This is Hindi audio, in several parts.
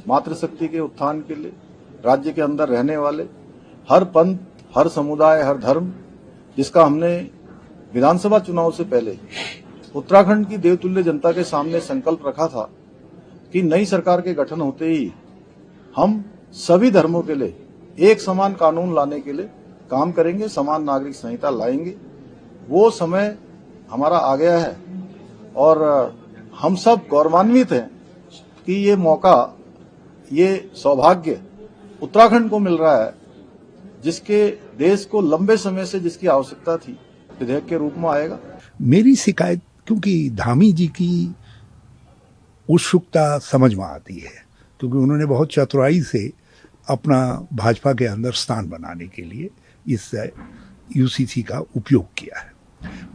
मातृशक्ति के उत्थान के लिए राज्य के अंदर रहने वाले हर पंथ, हर समुदाय, हर धर्म, जिसका हमने विधानसभा चुनाव से पहले उत्तराखंड की देवतुल्य जनता के सामने संकल्प रखा था कि नई सरकार के गठन होते ही हम सभी धर्मों के लिए एक समान कानून लाने के लिए काम करेंगे, समान नागरिक संहिता लाएंगे। वो समय हमारा आ गया है और हम सब गौरवान्वित हैं कि ये मौका, ये सौभाग्य उत्तराखंड को मिल रहा है, जिसके देश को लंबे समय से जिसकी आवश्यकता थी, विधेयक के रूप में आएगा। मेरी शिकायत, क्योंकि धामी जी की उत्सुकता समझ में आती है, क्योंकि उन्होंने बहुत चतुराई से अपना भाजपा के अंदर स्थान बनाने के लिए इस यूसीसी का उपयोग किया है।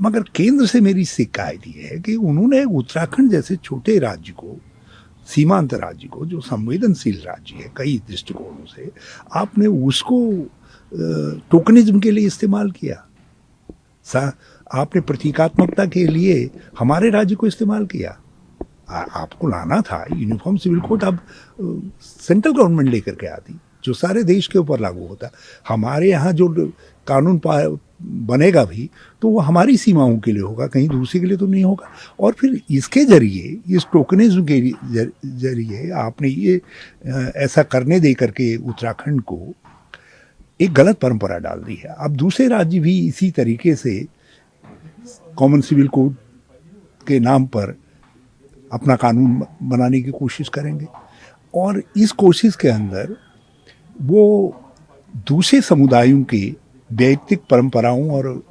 मगर केंद्र से मेरी शिकायत ये है कि उन्होंने उत्तराखंड जैसे छोटे राज्य को, सीमांत राज्य को, जो संवेदनशील राज्य है कई दृष्टिकोणों से, आपने उसको टोकनिज्म के लिए इस्तेमाल किया। आपने प्रतीकात्मकता के लिए हमारे राज्य को इस्तेमाल किया। आपको लाना था यूनिफॉर्म सिविल कोड, अब सेंट्रल गवर्नमेंट लेकर के आती, जो सारे देश के ऊपर लागू होता। हमारे यहाँ जो कानून बनेगा भी तो वो हमारी सीमाओं के लिए होगा, कहीं दूसरे के लिए तो नहीं होगा। और फिर इसके जरिए, इस टोकनिज्म के जरिए आपने ये ऐसा करने दे करके उत्तराखंड को एक गलत परंपरा डाल दी है। अब दूसरे राज्य भी इसी तरीके से कॉमन सिविल कोड के नाम पर अपना कानून बनाने की कोशिश करेंगे और इस कोशिश के अंदर वो दूसरे समुदायों के वैयक्तिक परंपराओं और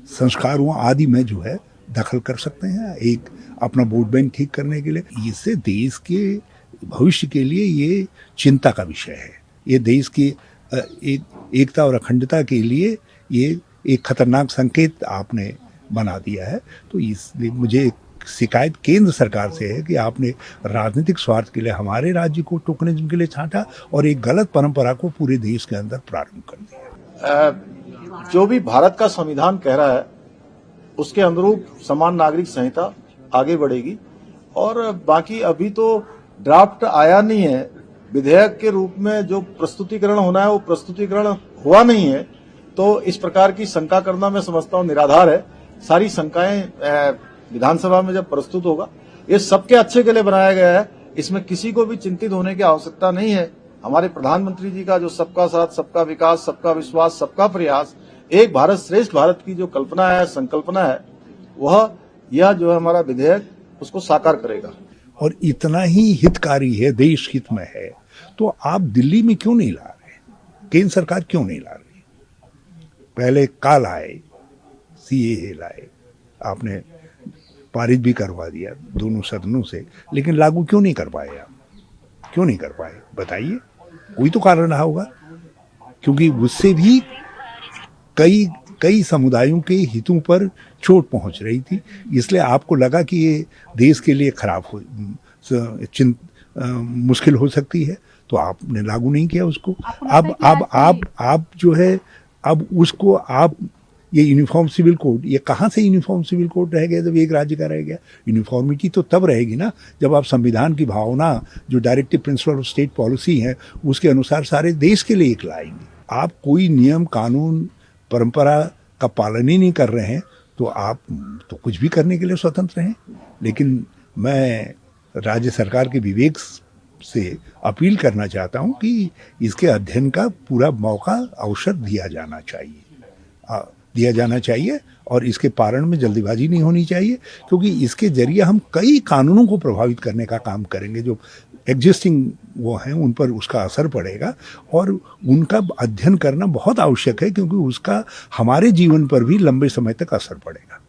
संस्कारों आदि में जो है दखल कर सकते हैं, एक अपना वोट बैंक ठीक करने के लिए। इससे देश के भविष्य के लिए ये चिंता का विषय है। ये देश की एकता और अखंडता के लिए ये एक खतरनाक संकेत आपने बना दिया है। तो इसलिए मुझे शिकायत केंद्र सरकार से है कि आपने राजनीतिक स्वार्थ के लिए हमारे राज्य को टोकनिज्म के लिए छांटा और एक गलत परंपरा को पूरे देश के अंदर प्रारंभ कर दिया। जो भी भारत का संविधान कह रहा है उसके अनुरूप समान नागरिक संहिता आगे बढ़ेगी और बाकी अभी तो ड्राफ्ट आया नहीं है। विधेयक के रूप में जो प्रस्तुतिकरण होना है वो प्रस्तुतिकरण हुआ नहीं है, तो इस प्रकार की शंका करना मैं समझता हूँ निराधार है। सारी शंकाएं विधानसभा में जब प्रस्तुत होगा, ये सबके अच्छे के लिए बनाया गया है, इसमें किसी को भी चिंतित होने की आवश्यकता नहीं है। हमारे प्रधानमंत्री जी का जो सबका साथ, सबका विकास, सबका विश्वास, सबका प्रयास, एक भारत श्रेष्ठ भारत की जो कल्पना है, संकल्पना है, वह यह जो है हमारा विधेयक उसको साकार करेगा। और इतना ही हितकारी है, देश हित में है, तो आप दिल्ली में क्यों नहीं ला रहे? केंद्र सरकार क्यों नहीं ला रही? पहले काल आए, सीएए लाए, आपने पारित भी करवा दिया दोनों सदनों से, लेकिन लागू क्यों नहीं कर पाए आप? क्यों नहीं कर पाए बताइए? कोई तो कारण रहा होगा, क्योंकि उससे भी कई समुदायों के हितों पर चोट पहुंच रही थी, इसलिए आपको लगा कि ये देश के लिए खराब मुश्किल हो सकती है, तो आपने लागू नहीं किया उसको। अब जो है, अब उसको आप ये यूनिफॉर्म सिविल कोड, ये कहाँ से यूनिफॉर्म सिविल कोड रह गया जब एक राज्य का रह गया? यूनिफॉर्मिटी तो तब रहेगी ना जब आप संविधान की भावना, जो directive principle of state policy है, उसके अनुसार सारे देश के लिए एक लाएंगे। आप कोई नियम, कानून, परंपरा का पालन ही नहीं कर रहे हैं तो आप तो कुछ भी करने के लिए स्वतंत्र हैं। लेकिन मैं राज्य सरकार के विवेक से अपील करना चाहता हूं कि इसके अध्ययन का पूरा मौका, अवसर दिया जाना चाहिए और इसके पालन में जल्दीबाजी नहीं होनी चाहिए, क्योंकि इसके जरिए हम कई कानूनों को प्रभावित करने का काम करेंगे। जो एग्जिस्टिंग वो हैं उन पर उसका असर पड़ेगा और उनका अध्ययन करना बहुत आवश्यक है, क्योंकि उसका हमारे जीवन पर भी लंबे समय तक असर पड़ेगा।